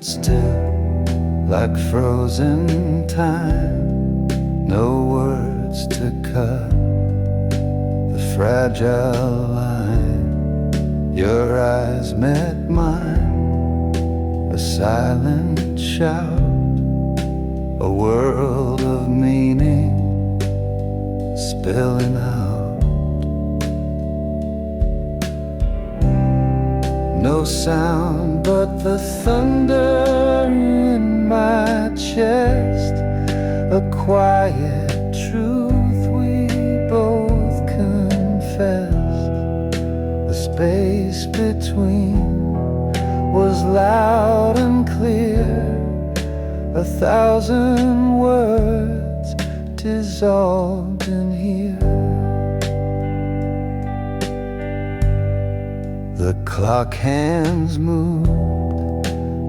stood still like frozen time, no words to cut the fragile line. Your eyes met mine, a silent shout, a world of meaning spilling out. No sound but the thunder in my chest, a quiet truth we both confessed. The space between was loud and clear, 1,000 words dissolved in here. The clock hands moved,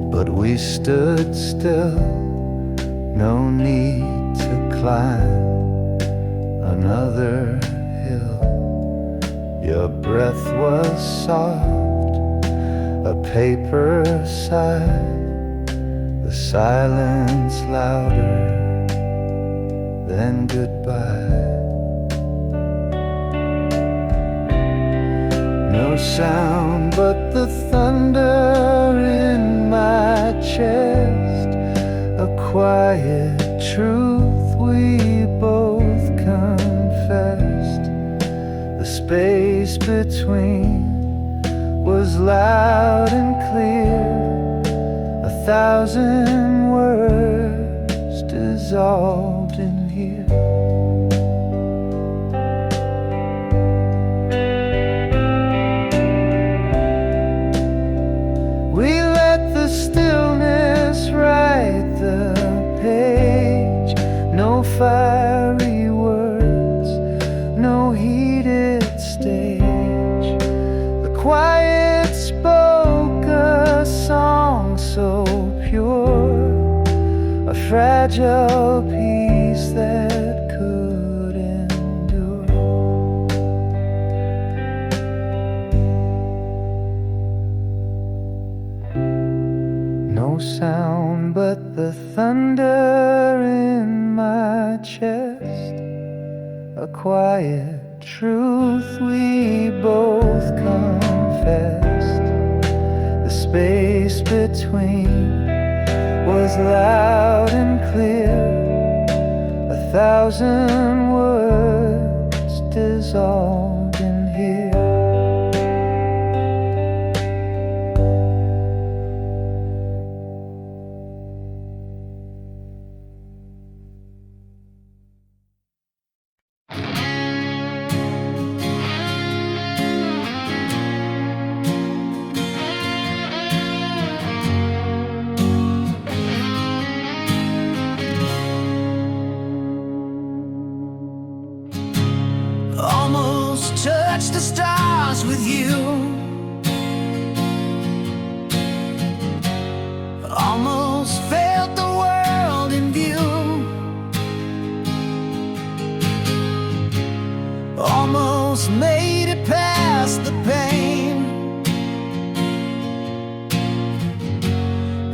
but we stood still. No need to climb another hill. Your breath was soft, a paper sigh, the silence louder than goodbye. No sound but the thunder in my chest, a quiet truth we both confessed. The space between was loud and clear, 1,000 words dissolved in here. Stillness write the page, no fiery words, no heated stage. The quiet spoke a song so pure, a fragile piece that could endure. No sound but the thunder in my chest, a quiet truth we both confessed. The space between was loud and clear, 1,000 words dissolved in here. Almost touched the stars with you, almost felt the world in view, almost made it past the pain,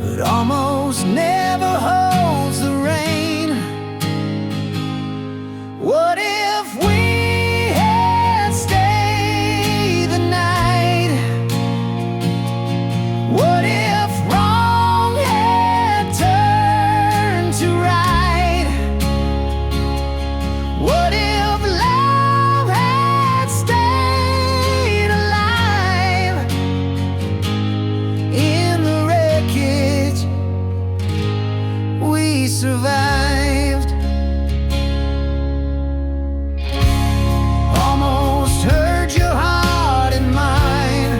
but almost never holds the rain. What if we what if wrong had turned to right? What if love had stayed alive? In the wreckage we survived. Almost heard your heart in mine,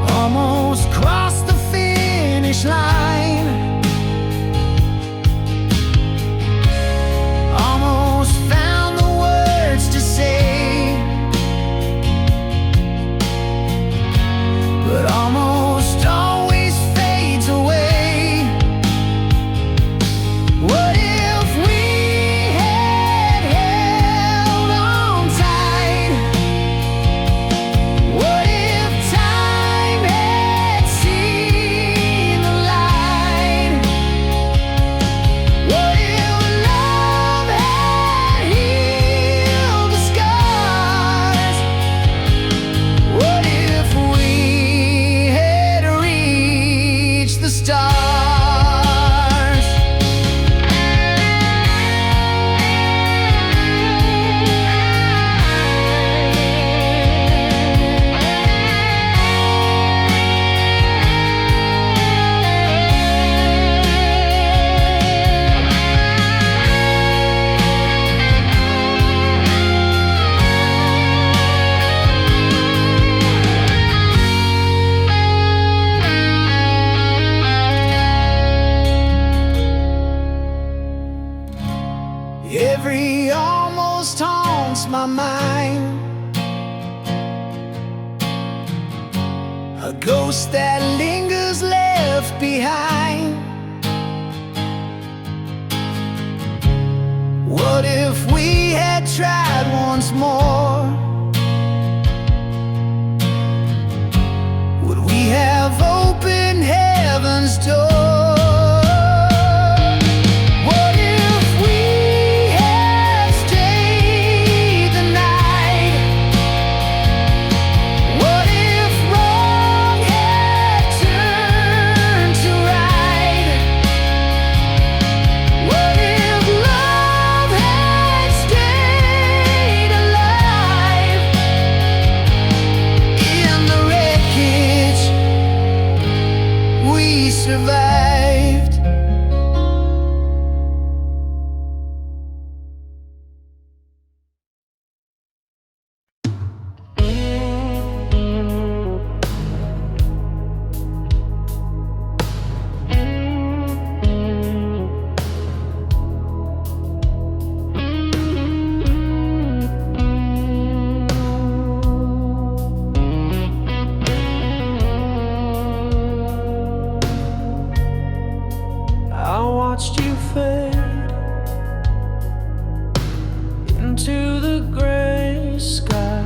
almost crossed the finish line, almost found the words to say, but almost always fades away. that lingers left behind. What if we had tried once more? Would we have opened heaven's door? Survived. Watched you fade into the gray sky.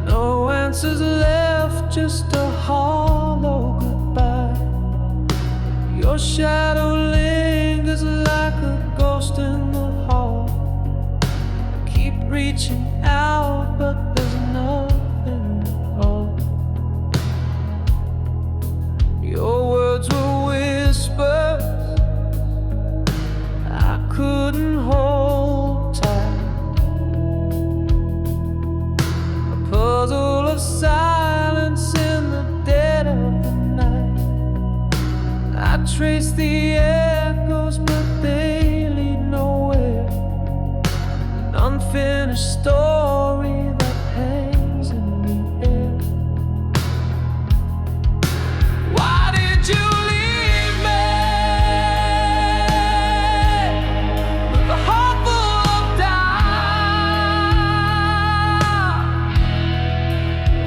No answers left, just a hollow goodbye. Your shadow lingers like a ghost in the hall. I keep reaching out, but there's nothing at all. Your words were whispers I couldn't hold tight. A puzzle of silence in the dead of the night. I trace the echoes, but they lead nowhere. An unfinished story that hangs in the air. Did you leave me with a heart full of doubt?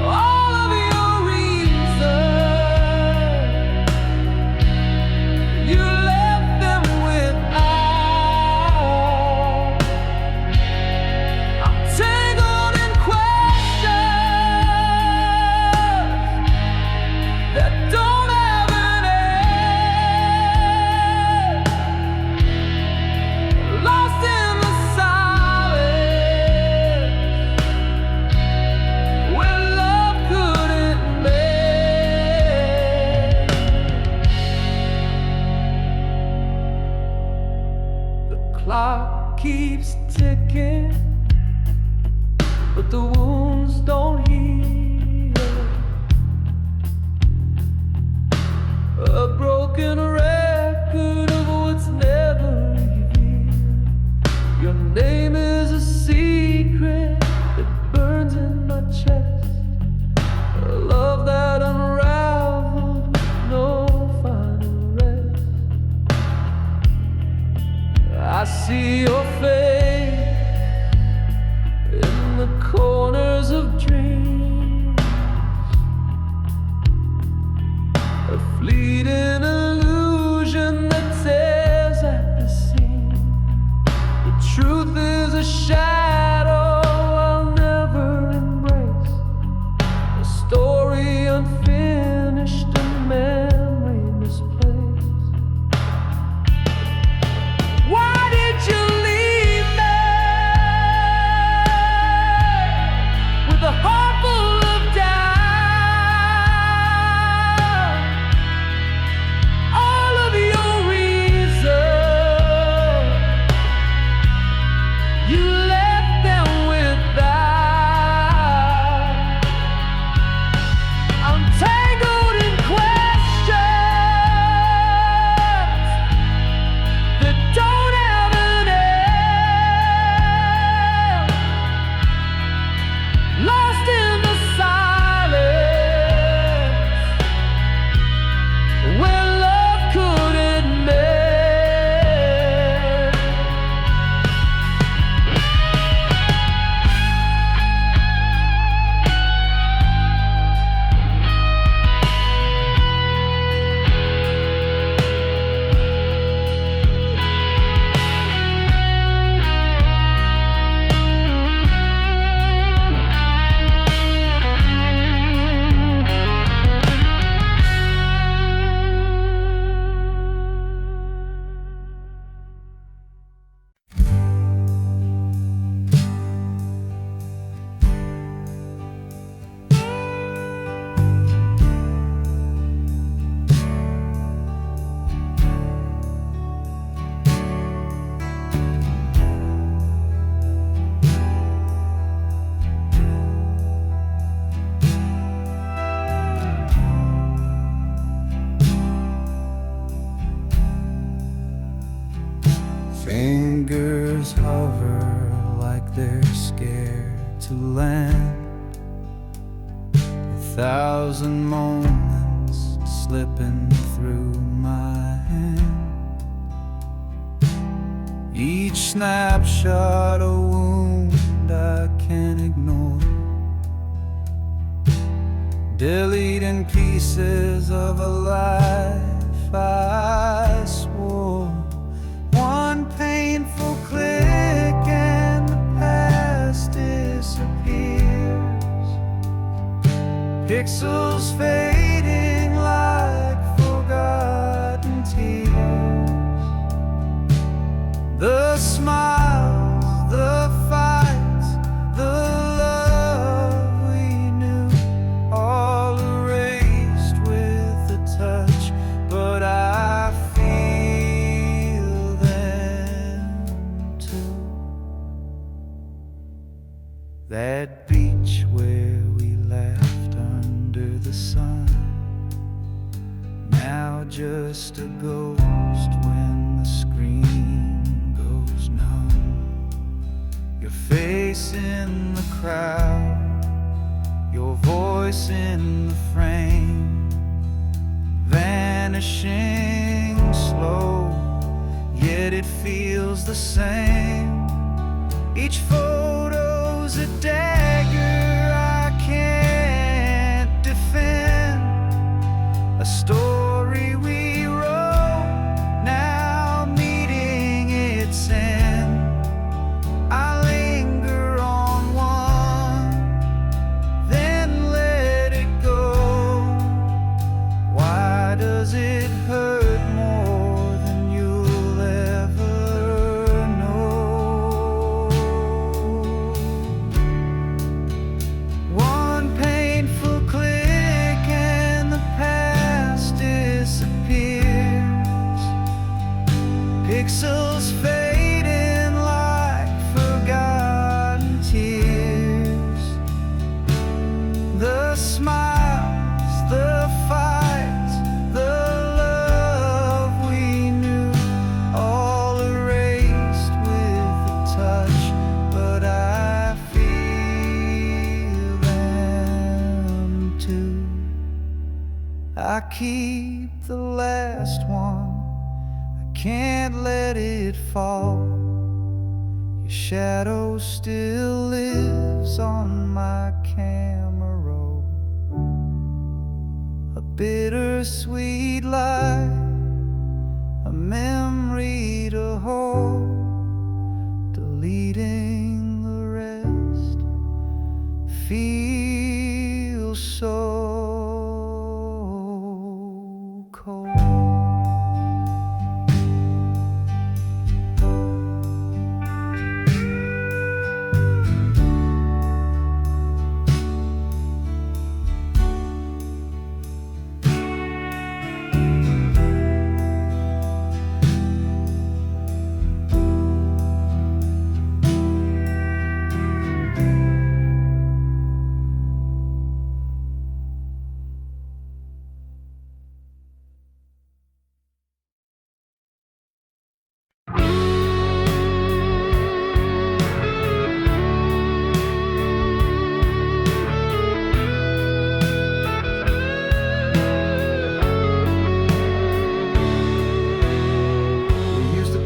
All of your reasons, you left them without. I'm tangled in questions that don't have lost in the silence where love couldn't make. The clock keeps ticking, but the wounds don't heal. A broken record of what's never revealed. Your name is a secret that burns in my chest. A love that unraveled with no final rest. I see your face in the corners of dreams. A fleeting illusion that tears at the seam. The truth is a shadow I'll never embrace. A story unfinished, a memory misplaced. Why did you leave me with a heart full of doubt? All of your reasons, you left them without. I'm to land. 1,000 moments slipping through my hand. Each snapshot a wound I can't ignore, deleting pieces of a life I swore. One painful click and the past disappears, pixels fading like forgotten tears. The smiles, the fights, the love we knew, all erased with a touch, but I feel them too. That beach where we laughed under the sun, now just a ghost when the screen goes numb. Your face in the crowd, your voice in the frame, vanishing slow, yet it feels the same. Each photo's a dagger I can't defend, a story we wrote, now meeting its end. I linger on one, then let it go. Why does it hurt more than you'll ever know? One painful click and the past disappears, pixels fading like forgotten tears. The smiles, the fights, the love we knew, all erased with a touch, but I feel them too. I keep the last one, I can't let it fall. Your shadow still lives on my camera roll, a bittersweet lie, a memory to hold, deleting the rest feels so cold.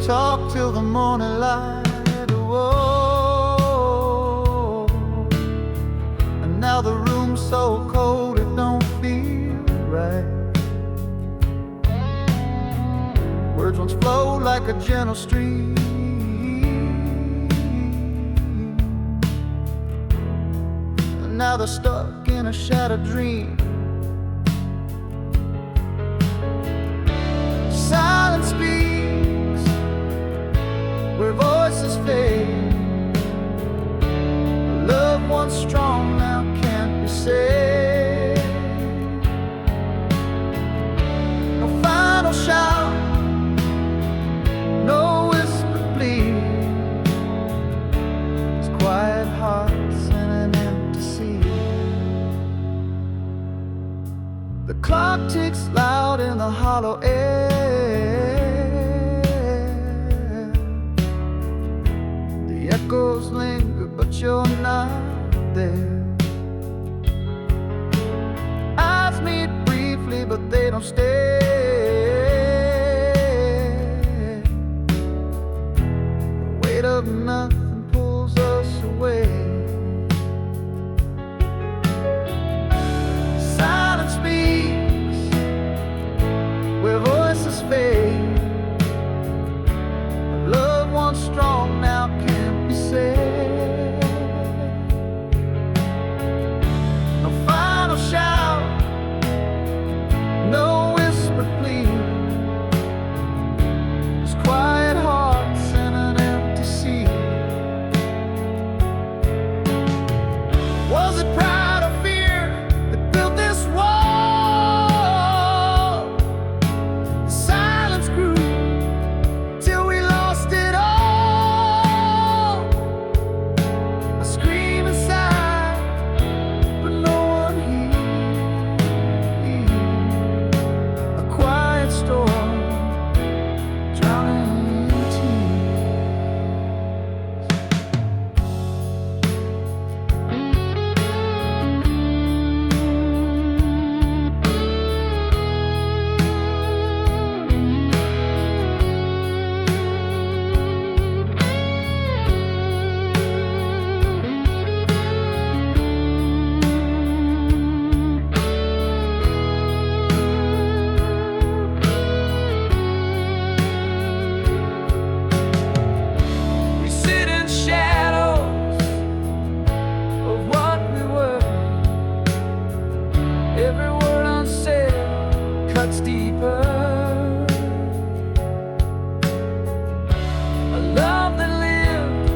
Talk till the morning light, whoa. And now the room's so cold it don't feel right. Words once flowed like a gentle stream, and now they're stuck in a shattered dream. Silence speaks where voices fade. Love once strong now can't be saved. No final shout, no whispered plea. It's quiet hearts and an empty sea. The clock ticks loud in the hollow air. Echoes linger, but you're not there. Eyes meet briefly, but they don't stay. The weight of nothing pulls us away. Silence speaks where voices fade. A love once strong now can't be said. No final shout, no whispered plea. Just quiet hearts and an empty sea. Was it pride or fear that built this wall? The silence grew till we lost it all. I scream inside, but no one hears. A quiet storm drowning in we sit in shadows of what we were. Every word unsaid cuts deeper. A love that lived,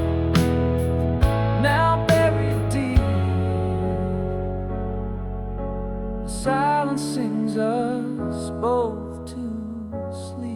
now buried deep. The silence sings us both to sleep.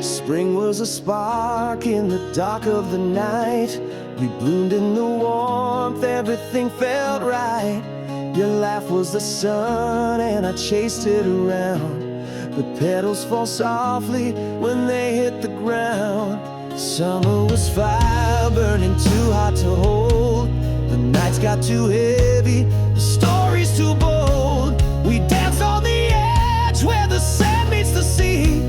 Spring was a spark in the dark of the night. We bloomed in the warmth, everything felt right. Your laugh was the sun and I chased it around. But petals fall softly when they hit the ground. Summer was fire burning too hot to hold. The nights got too heavy, the stories too bold. We danced on the edge where the sand meets the sea,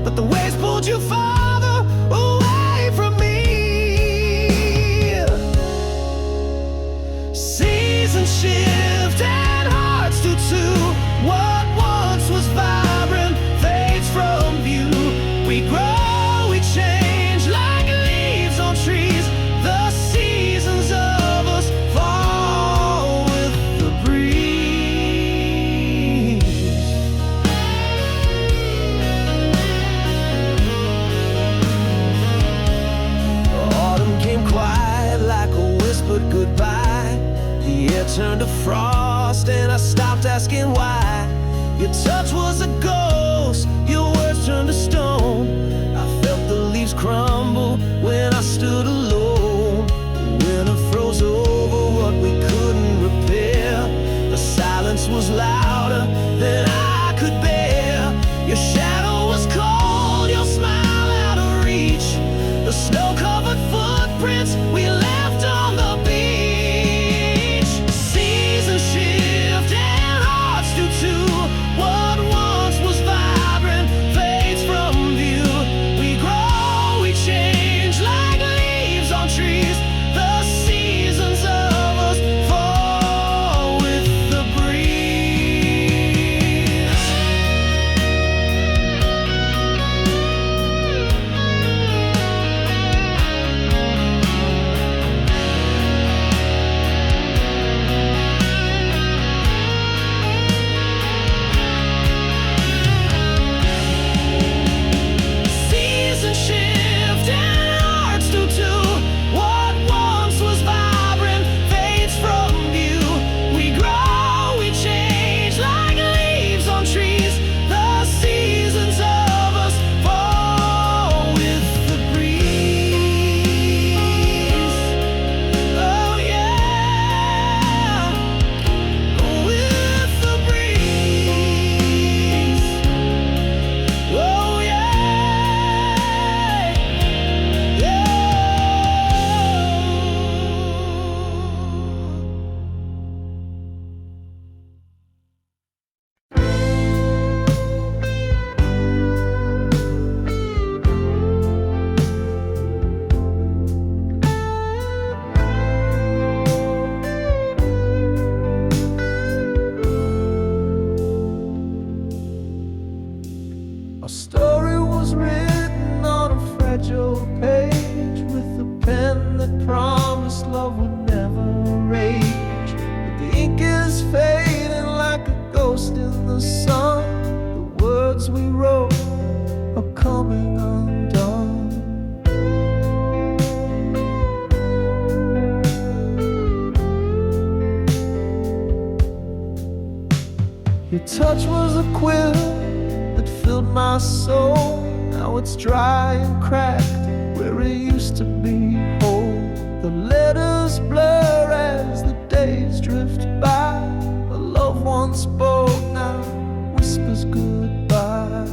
but the waves pulled you farther away from me. Seasons shift and hearts do too. What once was vibrant fades from view. We grow, we change like leaves on trees. The seasons of us fall with the breeze. Autumn came quiet like a whispered goodbye. The air turned to frost and I stopped asking why. Your touch was a ghost, your words turned to stone. I felt the leaves crumble when I stood alone. The winter froze over what we couldn't repair. The silence was louder than I could bear. Your shadow was cold, your smile out of reach. The snow-covered footprints we left on the beach. Seasons shift Our story was written on a fragile page with a pen that promised love would never rage. But the ink is fading like a ghost in the sun. The words we wrote are coming undone. Your touch was a quill that filled my soul. Now it's dry and cracked where it used to be whole. The letters blur as the days drift by. A loved one spoke, now whispers goodbye.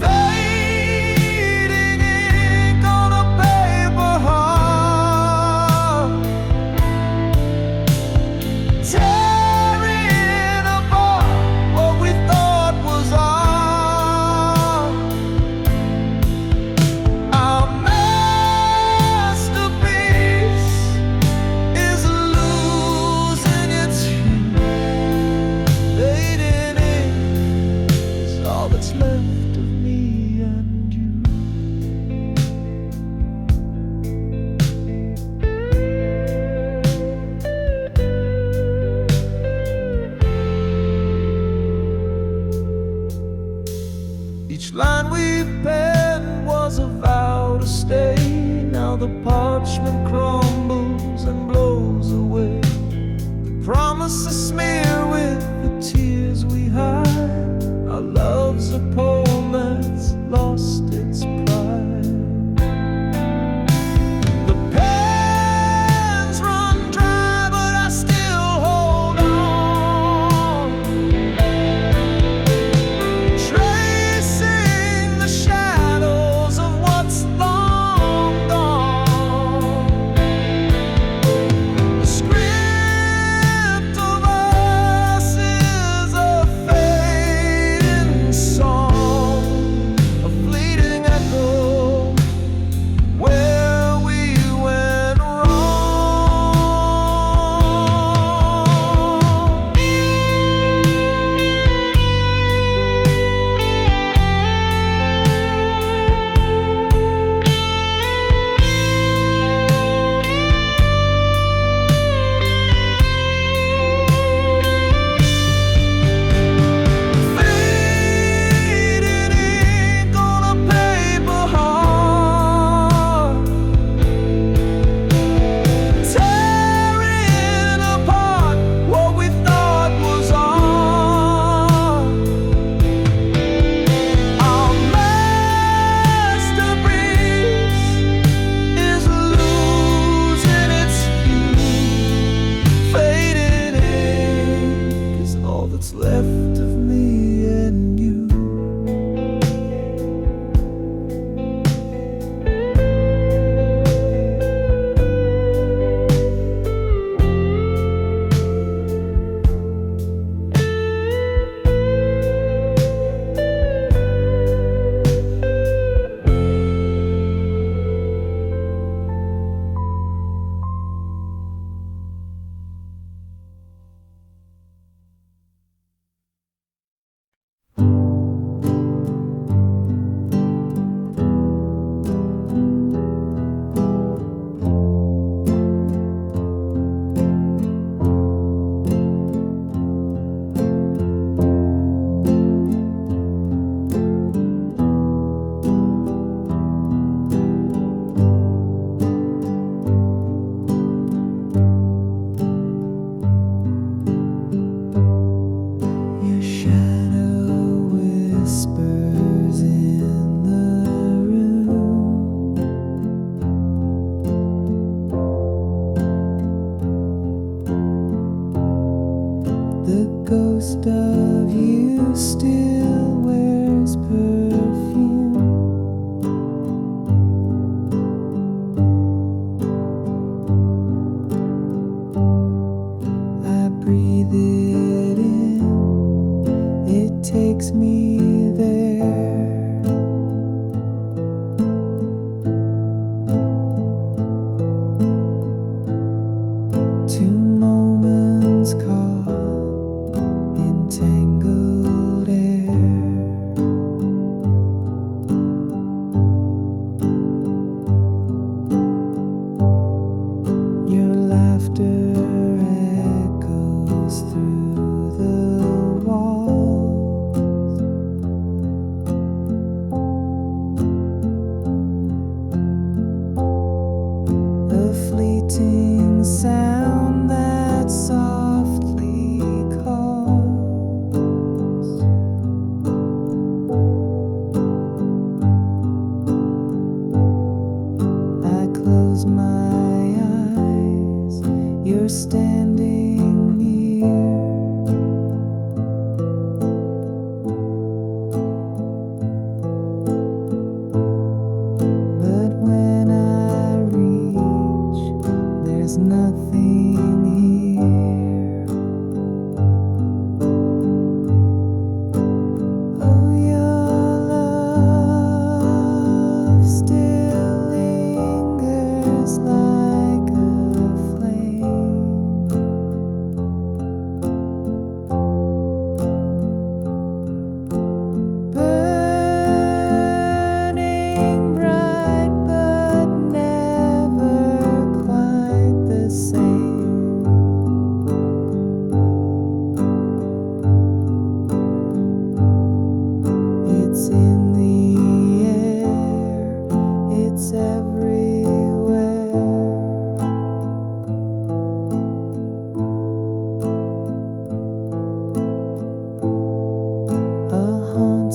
Fading ink on a paper heart, tearing apart what we thought was art. Our masterpiece is losing its hue. Fading ink is all that's left of me and you. Each line we penned was a vow to stay. Now the parchment crumbles and blows away. The promises smear with the tears we hide. Our love's a poem that's lost its pride. The pens run dry, but I still hold on, tracing the shadows of what's long gone. The script of us is a fading song, a fleeting echo where we went wrong. Fading ink on a paper heart, tearing apart what we thought was art. Our masterpiece is losing its hue. Fading ink is all that's left of me and you. Your shadow whispers in the room. The ghost of you still wears perfume. I breathe it in, it takes me there. Two moments caught in tangled air.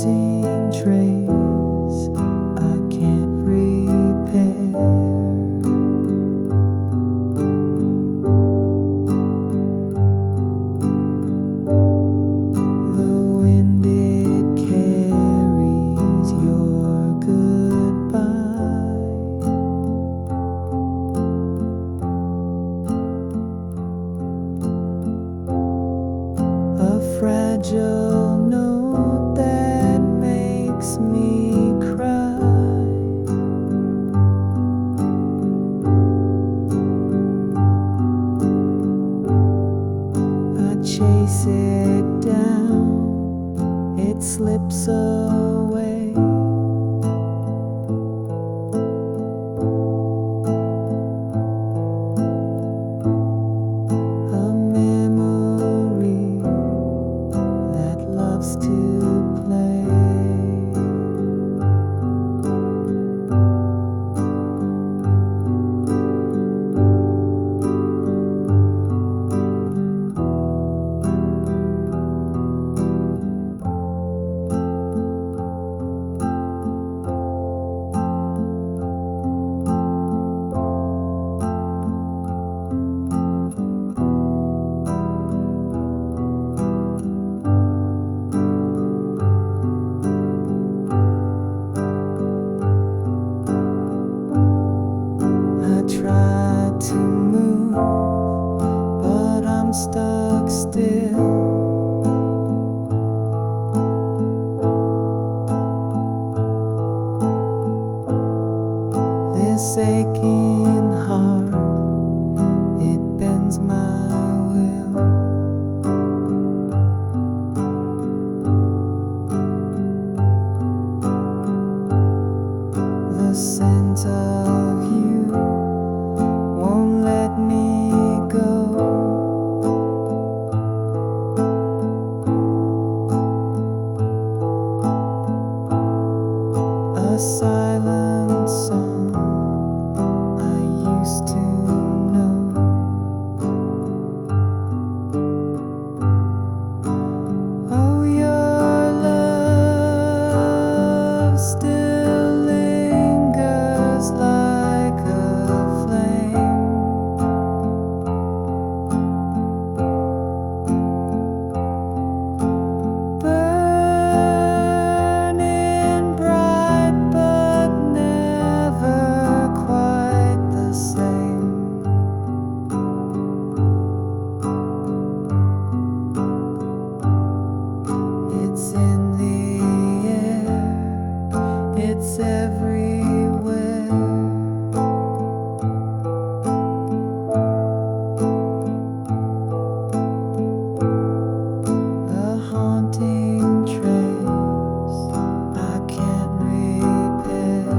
haunting trace I can't repair. The wind it carries your goodbye. A fragile note that makes me cry. I chase it down, it slips away. A memory that loves to play. I try to move, but I'm stuck still. This aching heart, it bends my will. The scent of you won't let me go. A silent song I used to know. Oh, your love still lingers like a flame. Burning bright, but never quite the same. It's in the air, it's everywhere. A haunting trace I can't repair.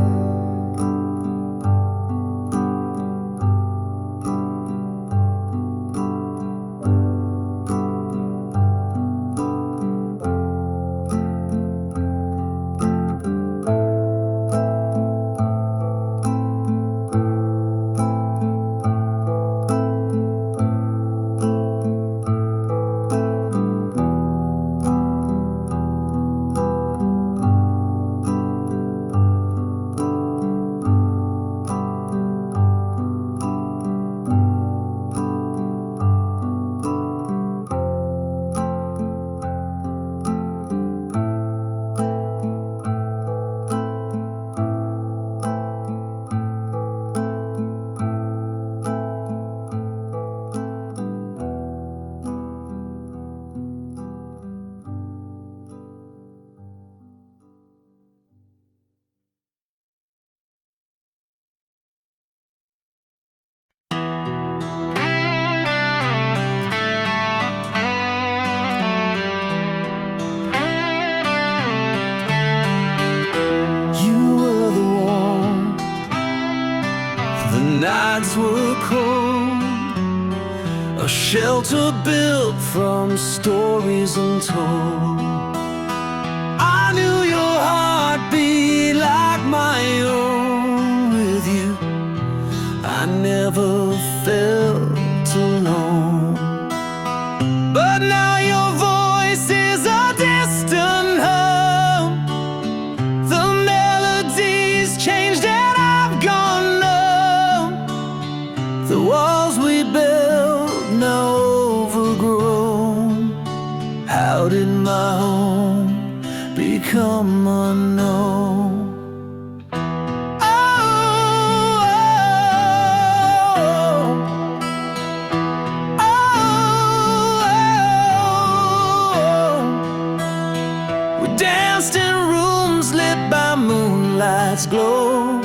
You were the warmth, the nights were cold, a shelter built from stories untold. I knew your heart beat like my own. With you, I never felt alone. But now your voice is a distant hum, my home become unknown? Danced in rooms lit by moonlight's glow,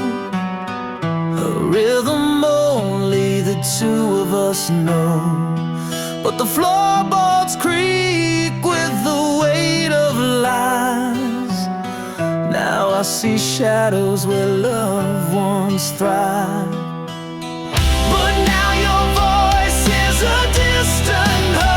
a rhythm only the two of us know. But the floorboards creak with the weight of lies. Now I see shadows where love once thrived. But now your voice is a distant hum.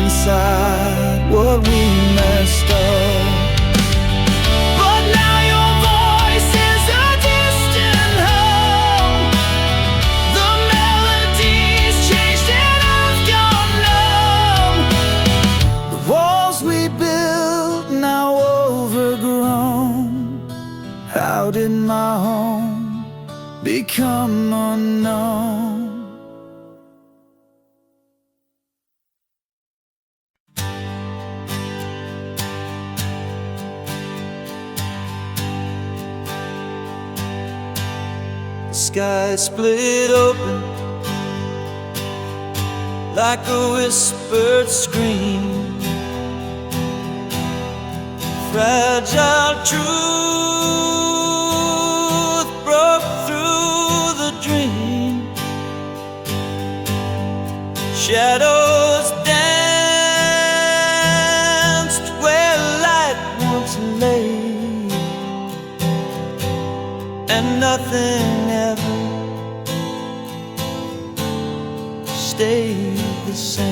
Inside what we messed up. But now your voice is a distant hum. The melody's changed and I've gone numb. The walls we built now overgrown. How did my home become unknown? The sky split open like a whispered scream. Fragile truth broke through the dream. Shadows danced where light once lay, and nothing ever stayed the same.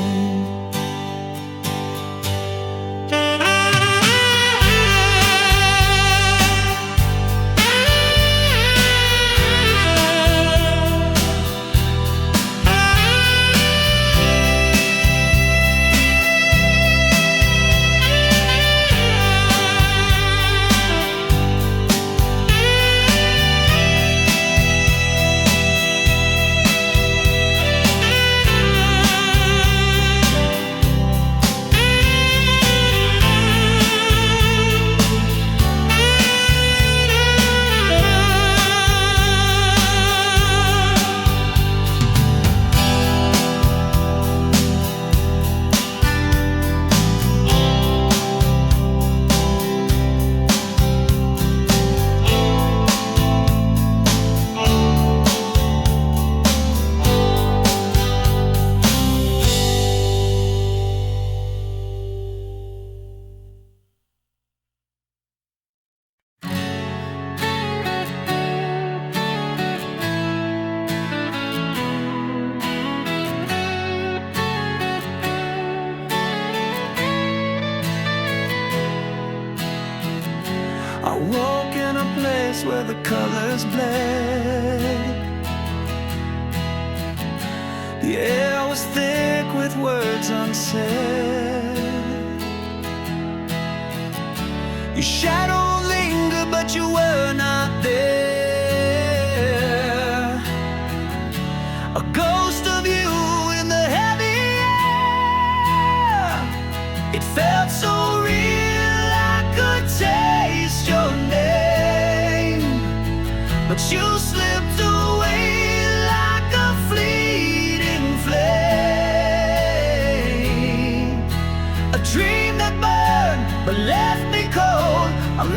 I woke in a place where the colors bled. The air was thick with words unsaid. Your shadow lingered, but you were not there. A ghost of you in the heavy air. It felt so real I could taste your name, but you slipped away like a fleeting flame. A dream that burned but left me cold. I'm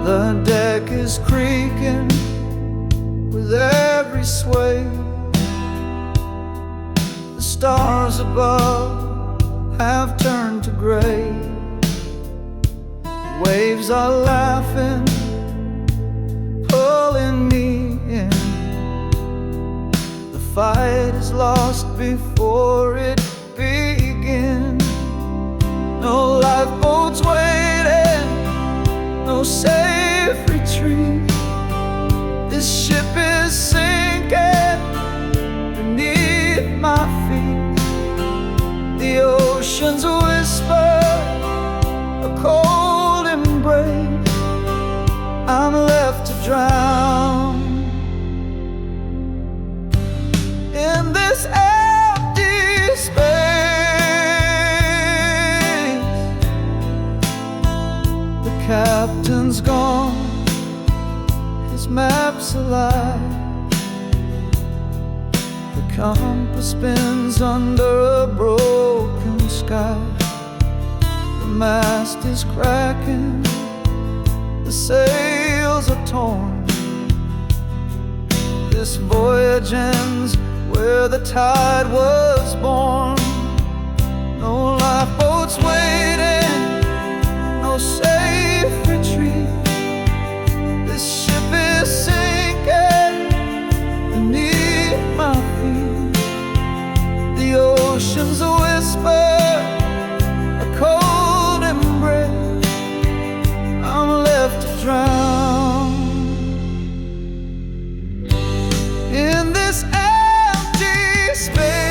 The deck is creaking with every sway. The stars above have turned to gray. Waves are laughing, pulling me in. The fight is lost before it begins. No lifeboats waiting, no safe retreat. This ship is sinking beneath my feet. The oceans whisper a cold embrace. I'm left to drown in this empty space. The captain's gone, his map's alive. The compass spins under a broken sky. The mast is cracking, the sails are torn. This voyage ends where the tide was born. No lifeboats waiting, no safe retreat. This ship is sinking beneath my feet. The oceans whisper a cold embrace. I'm left to drown in this empty space.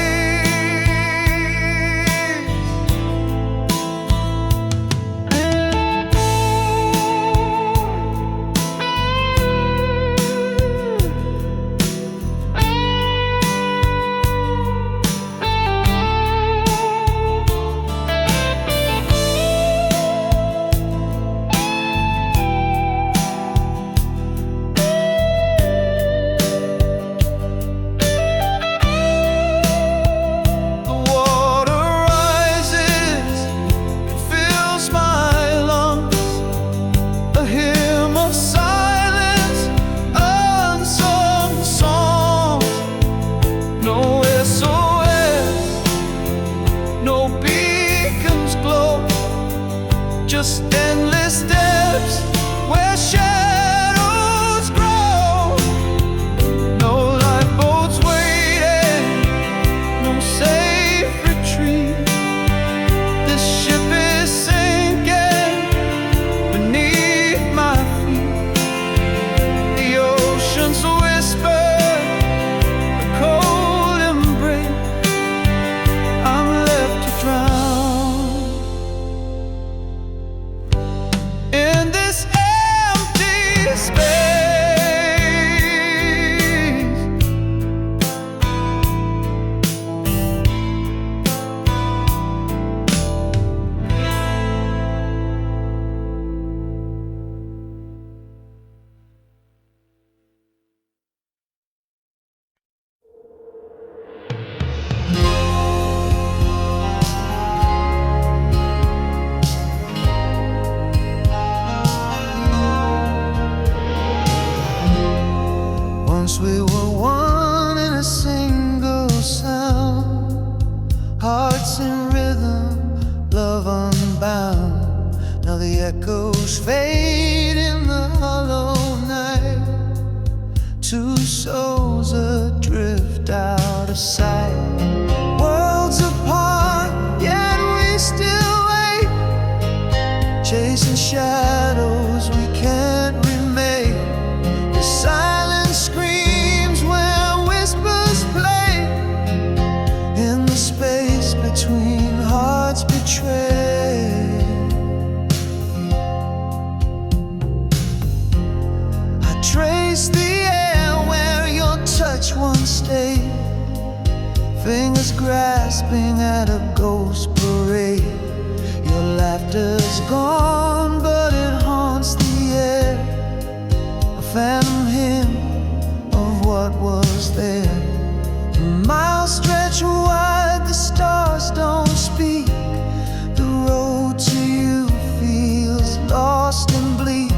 Just endless steps where shadows grow. No lifeboats waiting, no safe retreat. This ship is sinking beneath my feet. The oceans whisper a cold embrace. I'm left to drown in this empty space. Once we were one in a single sound, hearts in rhythm, love unbound. Now the echoes fade in the hollow night. Two souls adrift out of sight. Worlds apart, yet we still wait, chasing shadows we can't remake. The silence screams where whispers play, in the space between hearts betrayed. I trace the air where your touch once stayed, fingers grasping at a ghost parade. Your laughter's gone, but it haunts the air, a phantom hymn of what was there. Miles stretch wide, the stars don't speak. The road to you feels lost and bleak.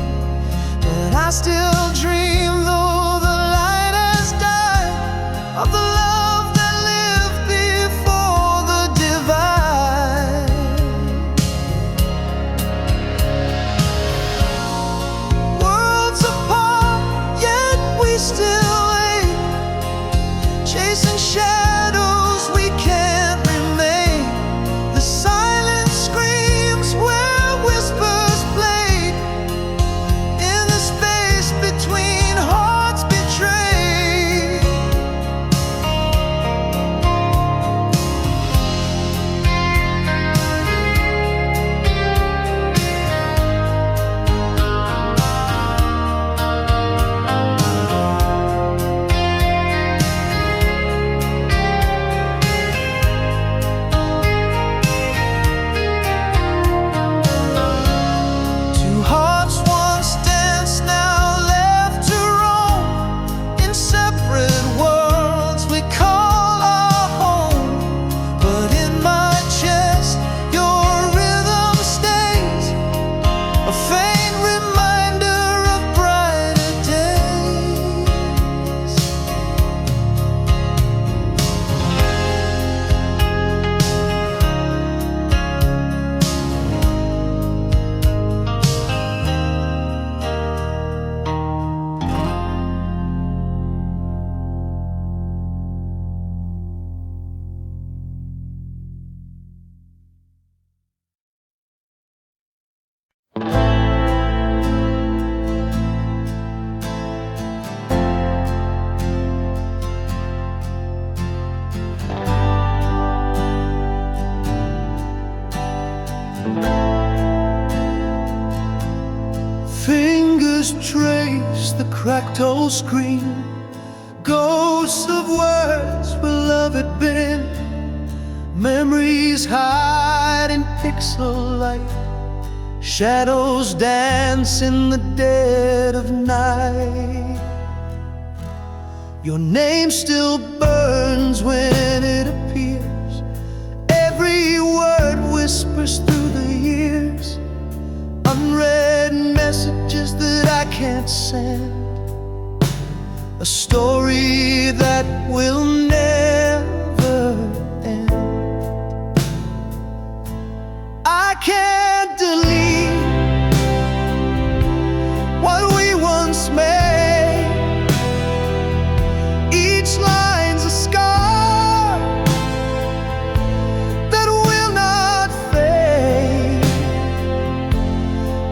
still dream, though the light has died, of the love that lived before the divide. Worlds apart, yet we still ache, chasing shadows we can't remain. The silence screams where whispers played, in the space between hearts betrayed. Two hearts once danced, now left to roam, in separate worlds we call our home. But in my chest your rhythm stays, a faint reminder of brighter days. Fingers trace the cracked old screen, ghosts of words where love had been. Memories hide in pixel light, shadows dance in the dead of night. Your name still burns when it appears, every word whispers through the years. Unread messages that I can't send, a story that will never end. I can't delete what we once made. Each line's a scar that will not fade,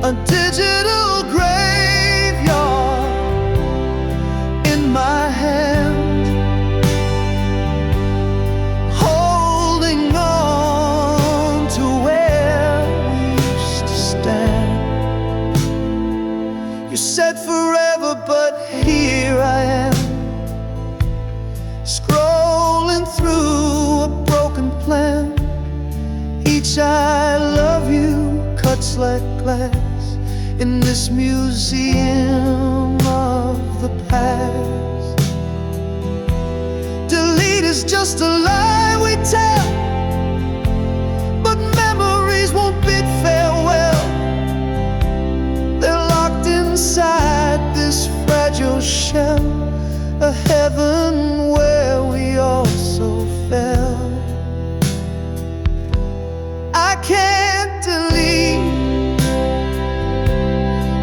a digital graveyard in my hand, holding on to where we used to stand. You said forever, but here I am, scrolling through a broken plan. Each I love you cuts like glass in this museum of the past. Delete is just a lie we tell, but memories won't bid farewell. They're locked inside this fragile shell, a heaven where we also fell. I can't delete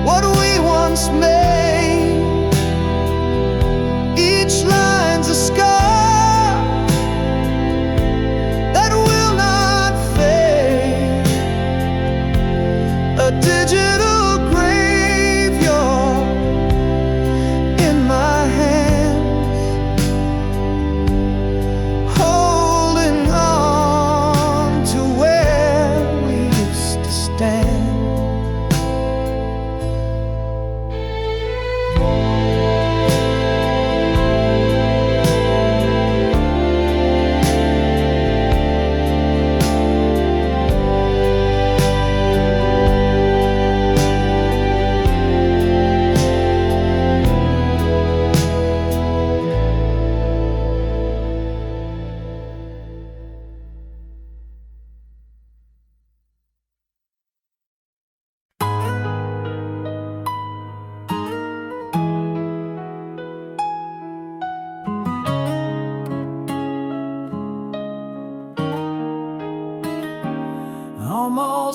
what we once made. Each line's a scar that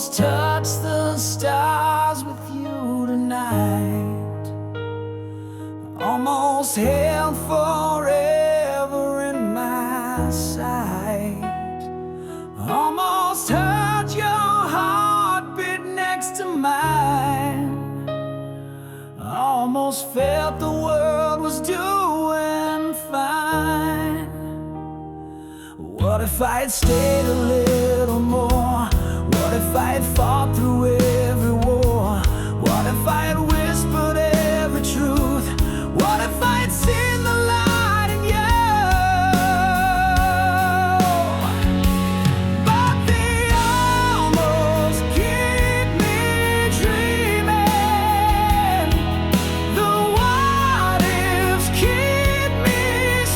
almost touch the stars with you tonight. Almost held forever in my sight. Almost heard your heartbeat next to mine. Almost felt the world was doing fine. What if I had stayed a little more? What if I had fought through every war? What if I had whispered every truth? What if I had seen the light in you? But they almost keep me dreaming. The what ifs keep me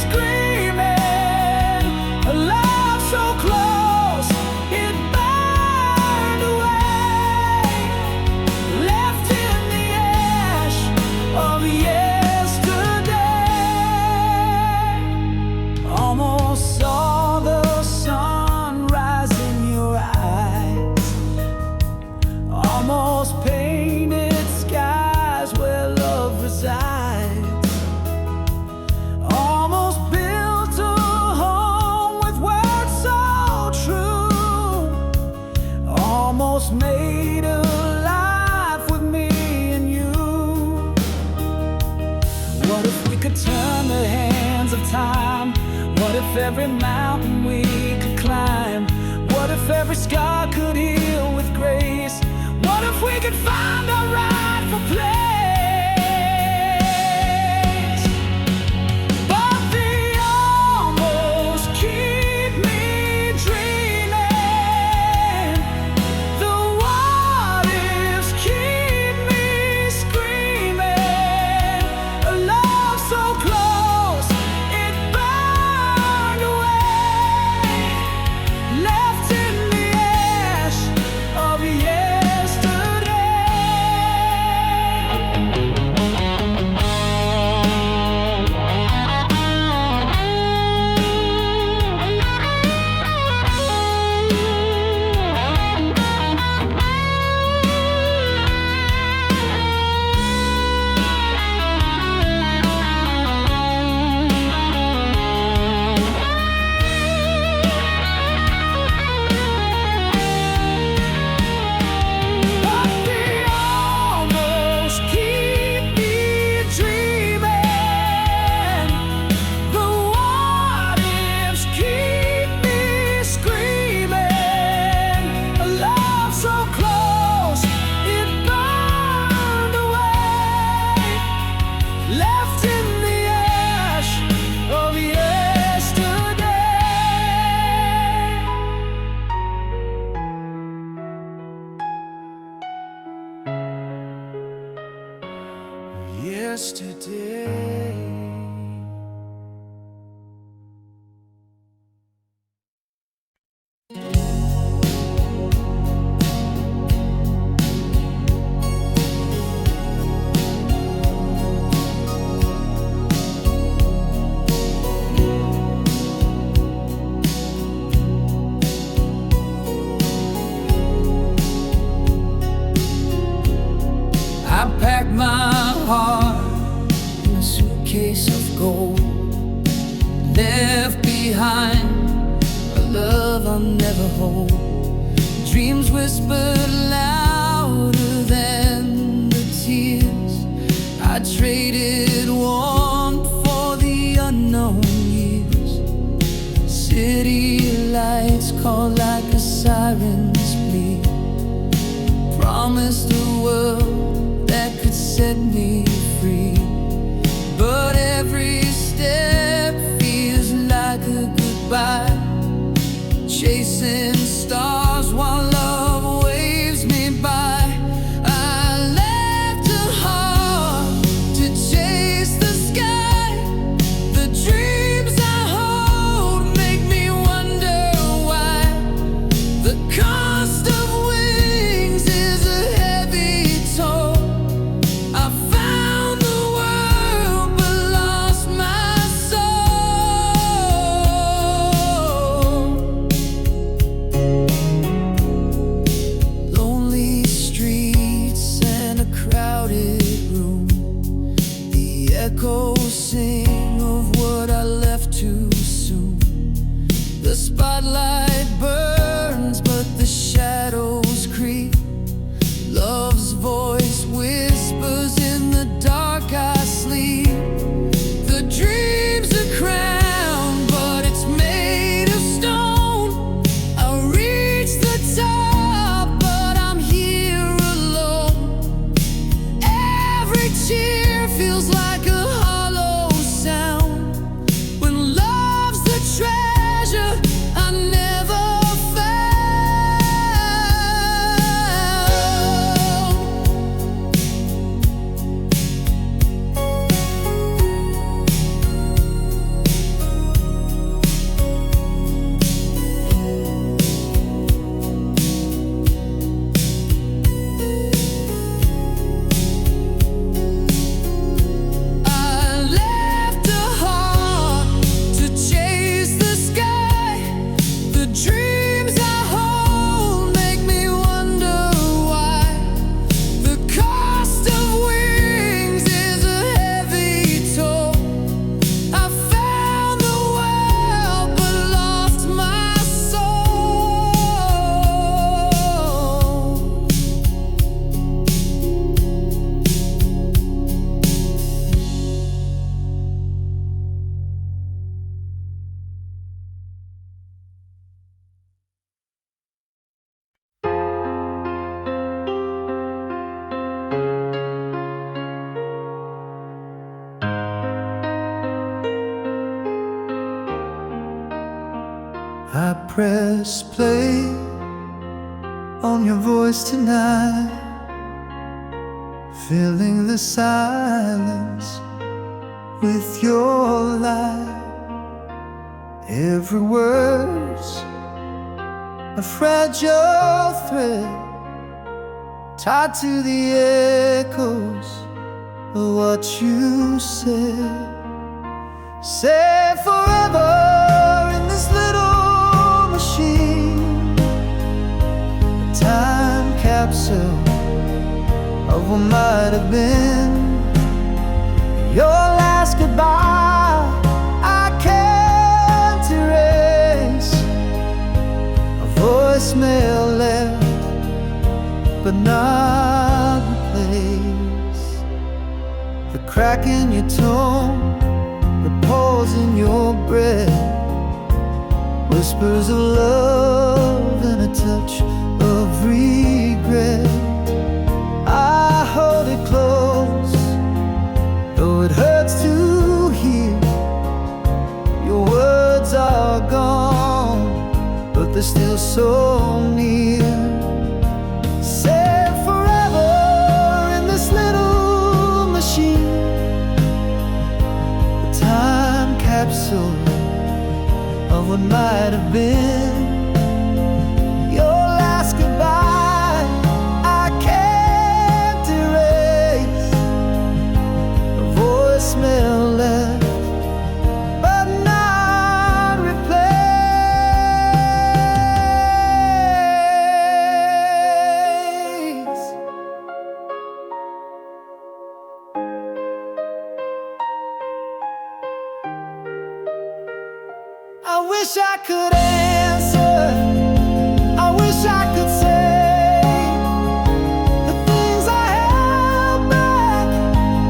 screaming. A love so close, it burned away, left in the ash of yesterday. Almost saw the sun rise in your eyes. Almost painted skies where love resides. Almost built a home with words so true. Almost made a life with me and you. What if we could turn the hands of time? What if every mountain we could climb? What if every scar could heal with grace? What if we could find our rightful place? But they almost keep me dreaming. The what ifs keep me screaming. A love so close, it burned away, left in the ash of yesterday. But they almost keep me dreaming. The what ifs keep me screaming. A love so close, it burned away, left in the ash of yesterday. Yesterday. I packed my heart in a suitcase of gold, left behind a love I'll never hold. Dreams whispered louder than the tears. I traded warmth for the unknown years. City lights call like a siren's plea. Promised a world that could set me free. But every step feels like a goodbye. Chasing stars while love waves me by. I left a heart to chase the sky. The dreams I hold make me wonder why. The cost of wings is a heavy toll. I found the world but lost my soul. press play on your voice tonight, filling the silence with your light. Every word's a fragile thread tied to the echoes of what you said. Say forever in this little machine, a time capsule of what might have been. Your last goodbye I can't erase, a voicemail left but not replaced. The crack in your tone, the pause in your breath, whispers of love and a touch of regret. I hold it close, though it hurts to hear. Your words are gone, but they're still so near. Say forever in this little machine, a time capsule of what might have been. Your last goodbye I can't erase, a voicemail left but not replaced. I wish I could answer, I wish I could say the things I held back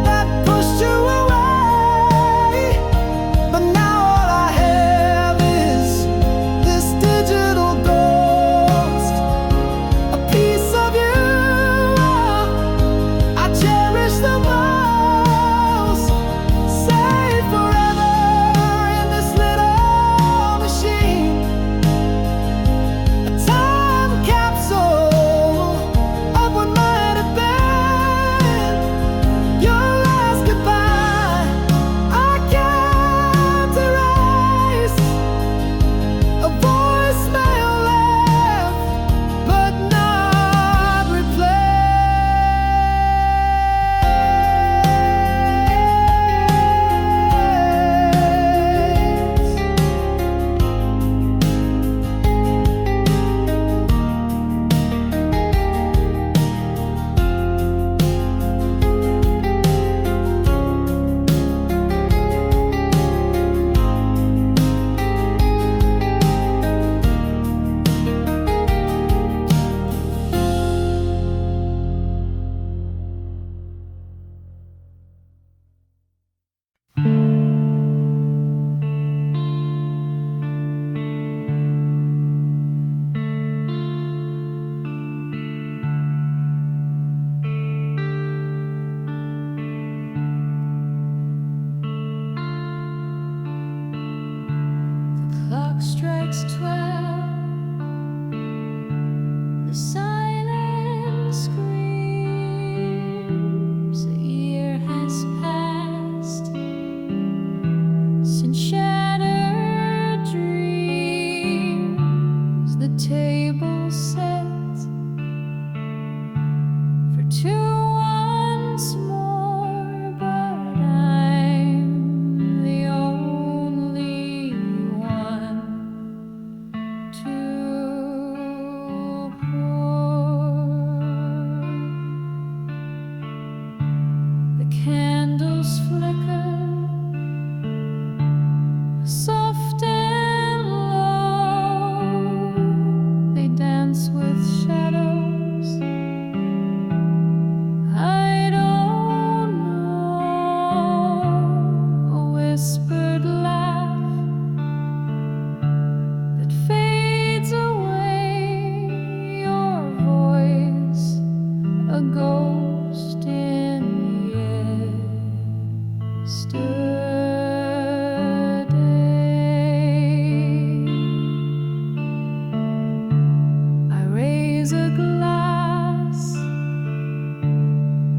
that pushed you away. But now all I have is this digital ghost, a piece of you I cherish the most. Say forever in this little machine, a time capsule of what might have been. Your last goodbye I can't erase, a voicemail left but not replaced. Clock strikes 12. The silence screams. A year has passed since shattered dreams. The table set for two once more, but I'm the only one to pour. The candles flicker, soft and low. They dance with shadows. I don't know. A whispered laugh that fades away. Your voice, a ghost in the air.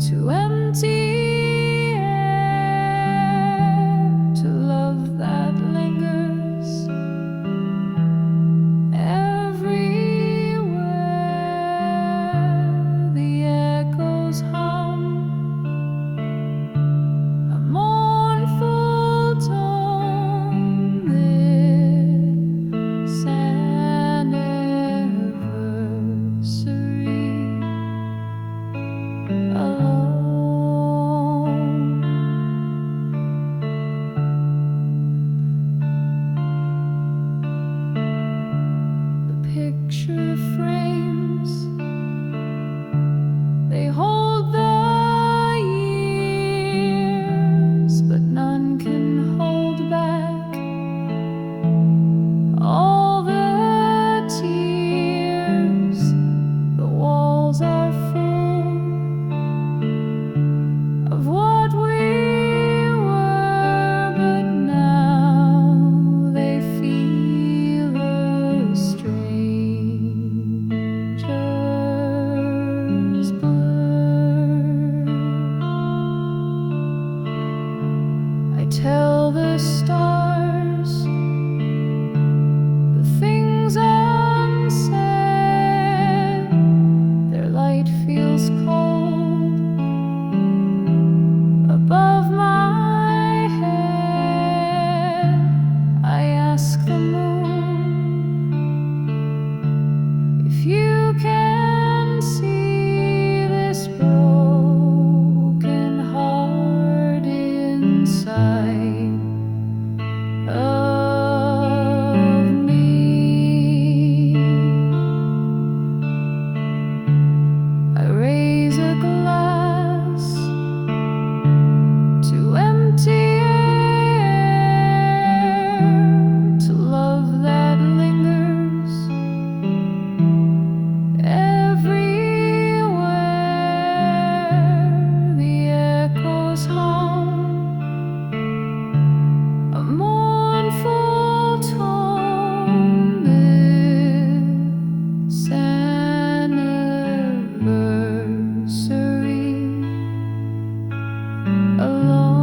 to empty air, to love that lingers everywhere. The echoes hum a mournful tone. This anniversary alone. The picture frames, they hold the years, but none can hold back all the tears. The walls are full of what we were, but now they feel a stranger's blur. I tell the stars the things unsaid. Their light feels cold above my head. I ask the moon if you can see this broken heart inside of me. I raise a glass to empty air, to love that lingers everywhere. The echoes hum a mournful tone. This anniversary alone.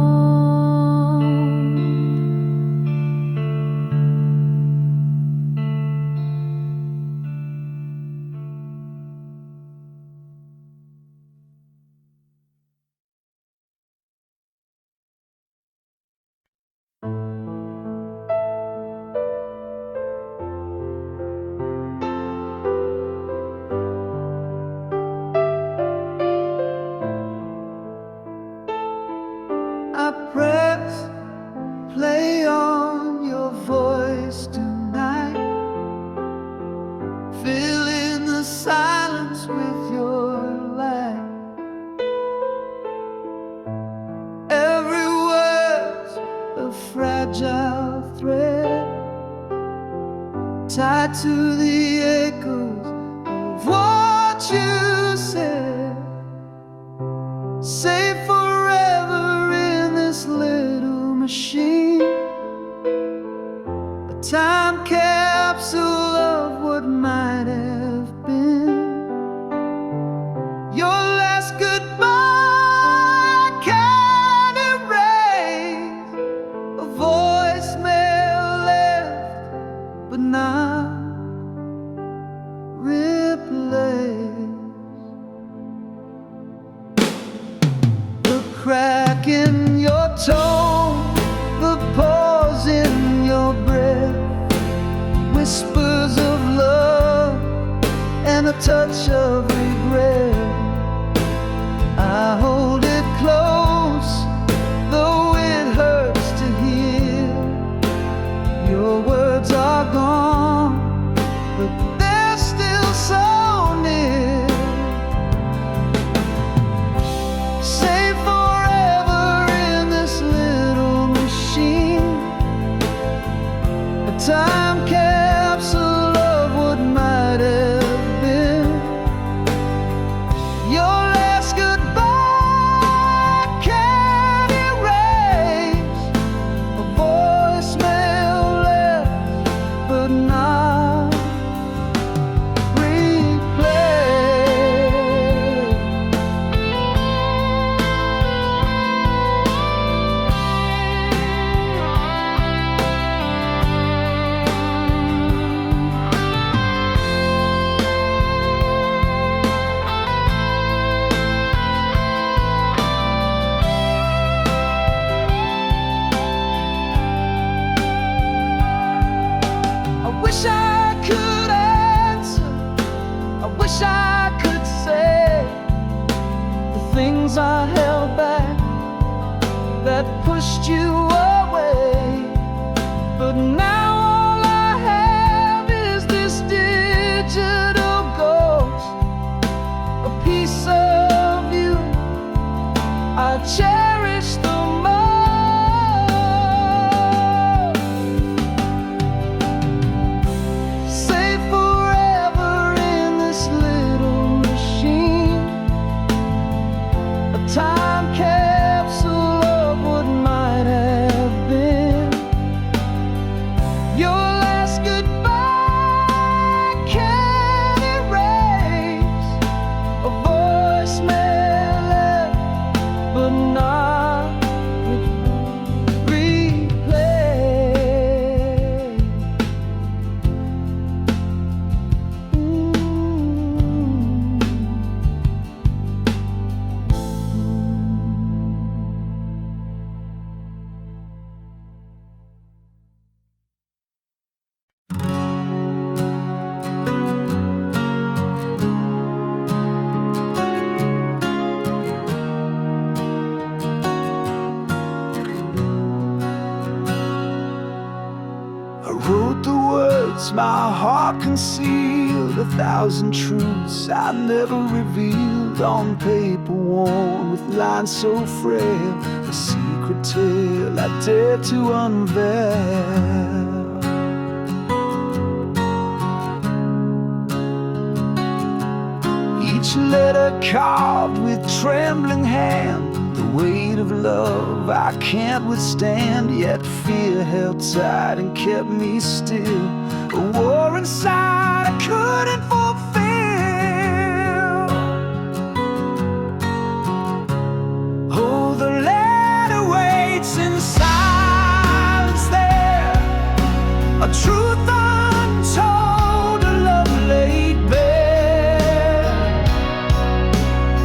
I press play on your voice tonight, filling the silence with your light. Every word's a fragile thread, tied to the echoes of what you said. Safe forever in this little machine, a time capsule of what might have been. Your last goodbye can't erase a voicemail left, but not replaced. The crack in your tone, the pause in your breath, whispers of love and a touch of regret. I hold it close, though it hurts to hear. Your words are gone, but they're still so near. Safe forever things I held back that pushed you away. But now all I have is this digital ghost, a piece of you I cherish the most. Say forever in this little machine, a time capsule of what might have been. Your last goodbye can't erase a voicemail left, but not replay. I wrote the words my heart concealed, 1,000 truths I never revealed, on paper worn with lines so frail, a secret tale I dared to unveil. Each letter carved with trembling hand, the weight of love I can't withstand, yet fear held tight and kept me still, a war inside I couldn't fulfill. Oh, the letter waits in silence there, a truth untold, a love laid bare.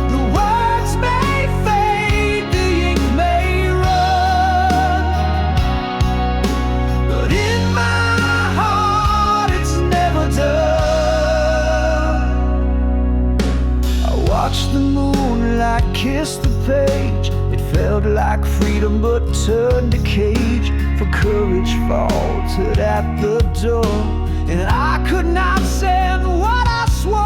The words may fade, the ink may run, but in my heart it's never done. I watched the moonlight kiss the page, it felt like freedom but turned to cage, for courage faltered at the door, and I could not send what I swore.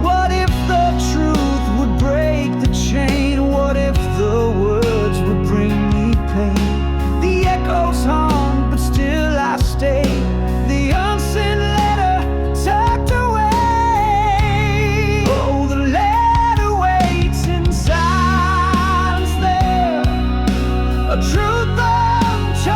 What if the truth would break the chain? What if the words would bring me pain? The echoes haunt, but still I stay, the unsent letter tucked away. Oh, the letter waits in silence there, a truth untold,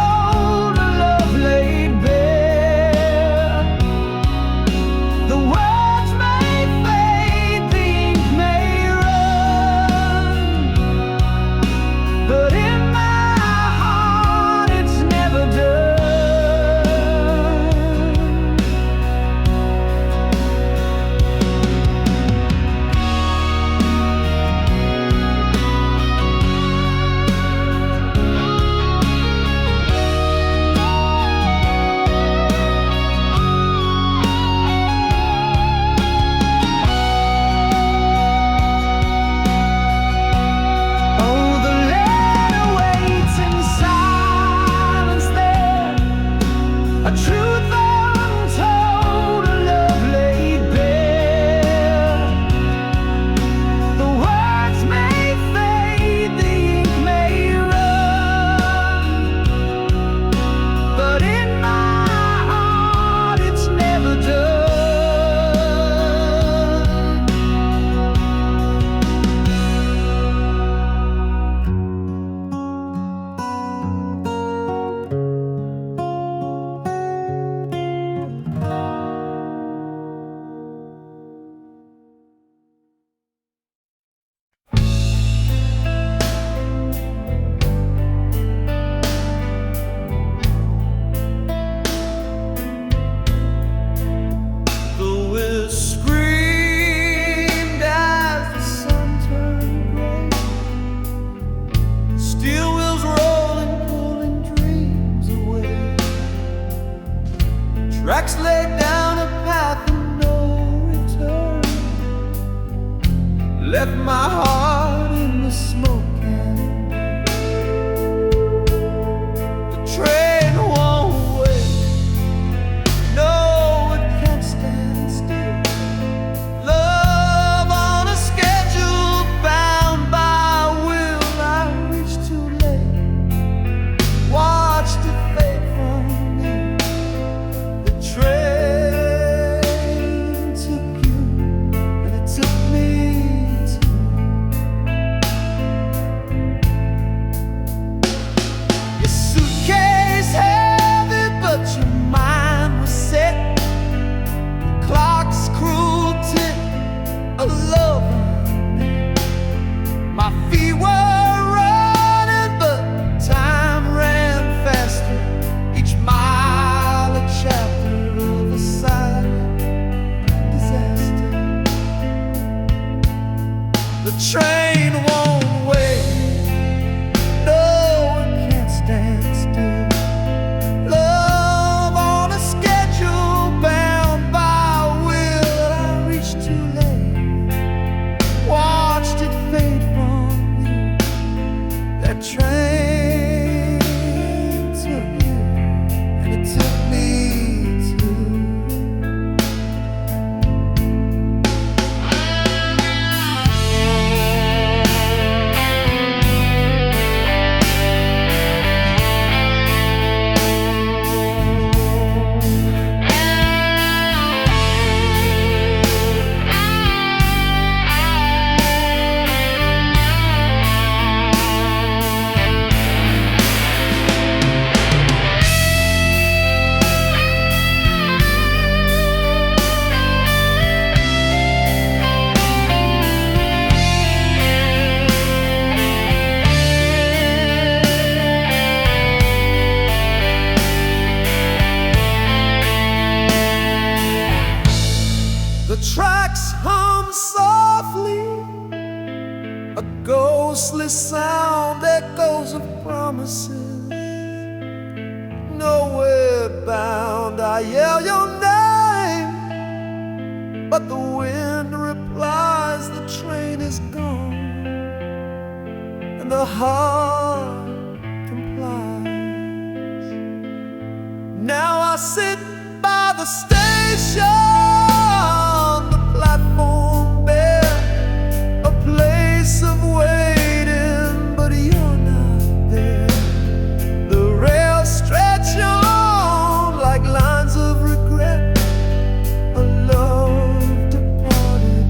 down a path of no return. Left my heart in the smoke. The train won't wait. No, it can't stand still. Love on a schedule, bound by will. I reached too late, watched it fade from me. The train took you, and it took me too. Your suitcase heavy, but your mind was set. Clock's cruel tick, a love. My feet were running, but time ran faster. Each mile a chapter of a silent disaster. The train won't wait. No, it can't stand still. Love on a schedule, bound by will. I reached too late, watched it fade from me. That train took you, and it took me too. The tracks hum softly, a ghostly sound echoes of promises. Nowhere bound, I yell your name, but the wind replies the train is gone, and the heart complies. Now I sit by the station, the platform bare, a place of waiting, but you're not there. The rails stretch on like lines of regret. A love departed,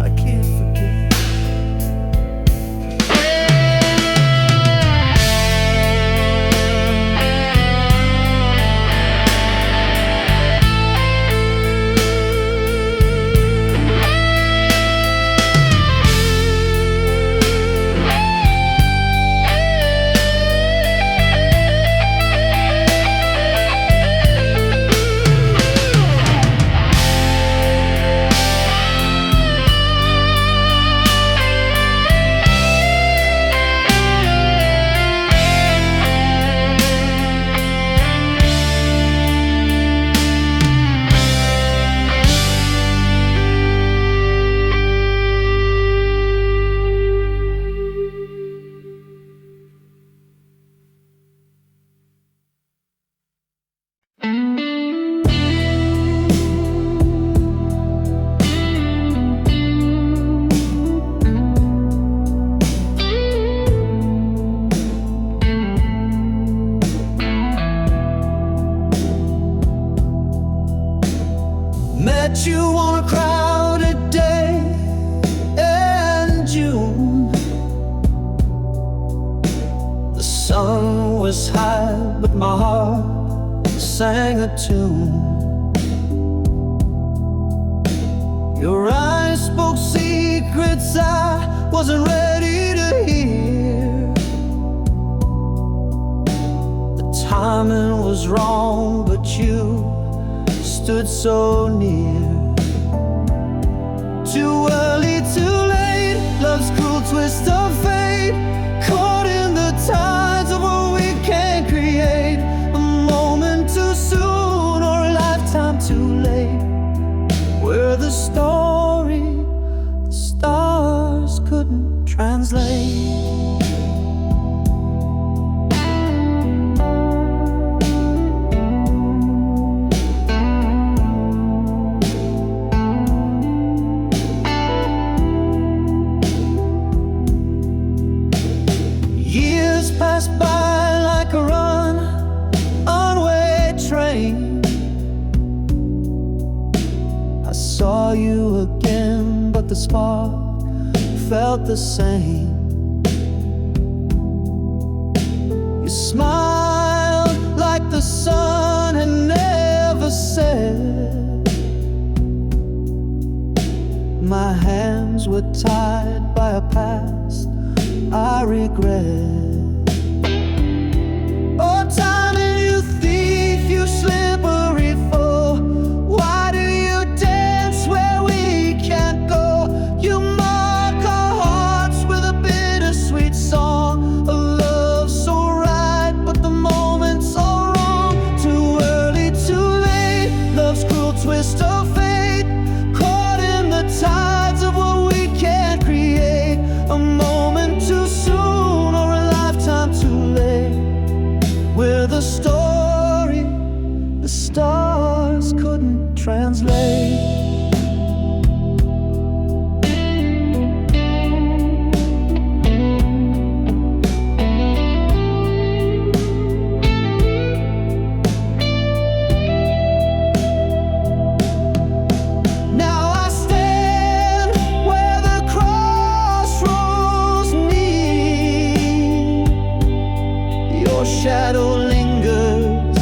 I can't forget. Met you on a crowded day in June. The sun was high, but my heart sang a tune. Your eyes spoke secrets I wasn't ready to hear. The timing was wrong, but you stood so near. Too early, too late, love's cruel twist of fate, caught in the tides of what we can't create. A moment too soon or a lifetime saw you again, but the spark felt the same. You smiled like the sun had never set. My hands were tied by a past I regret. Oh, time, and you thief, you slippery fool. Why do you dance where we can't go? You mark our hearts with a bittersweet song, a love so right, but the moment's so wrong. Too early, too late, love's cruel twist of fate, caught in the tides of what we can't create. A moment too soon or a lifetime too late. We're the story the stars couldn't translate. Now I stand where the crossroads meet. Your shadow lingers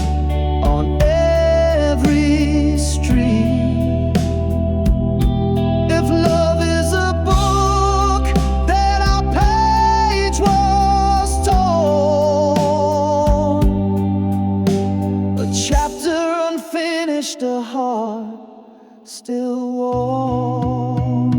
on every street. If love is a book, then our page was torn. A chapter unfinished, a heart still warm.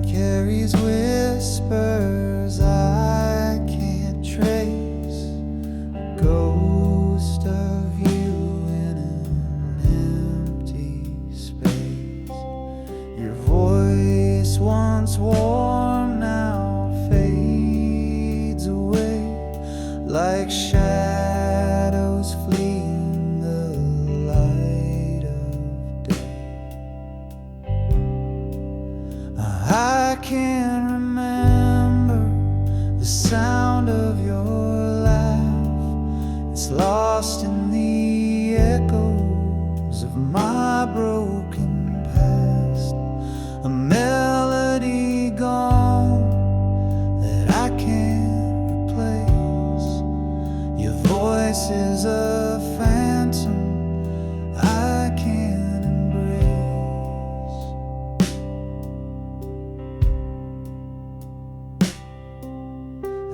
Carries whispers I can't trace, a ghost of you in an empty space. Your voice, once warm, now fades away like shadows fleeing the light of day. I can't remember the sound of your laugh. It's lost in the echoes of my broken past. A melody gone that I can't replace. Your voice is a phantom I can't embrace.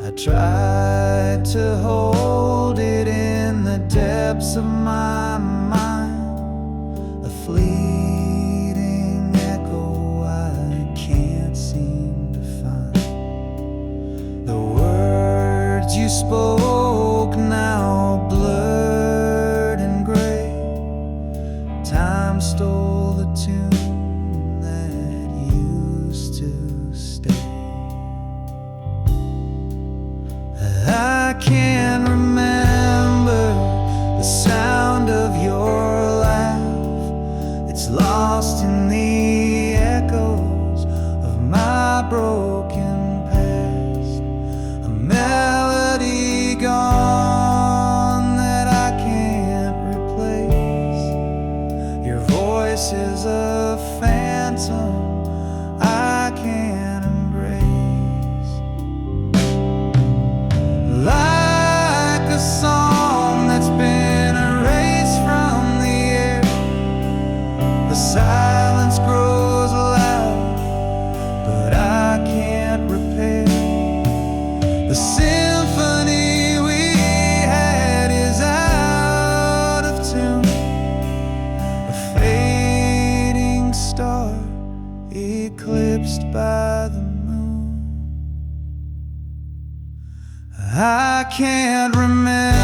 I tried to hold it in the depths of my mind, a fleeting echo I can't seem to find. The words you spoke now blurred and gray. Time stole the tune that used to stay. I can't remember the sound of your laugh. It's lost in the echoes of my broken past. A melody gone that I can't replace. Your voice is a phantom I can't embrace. Like a song that's been erased from the air, the silence grows loud, but I can't repair the symphony I can't remember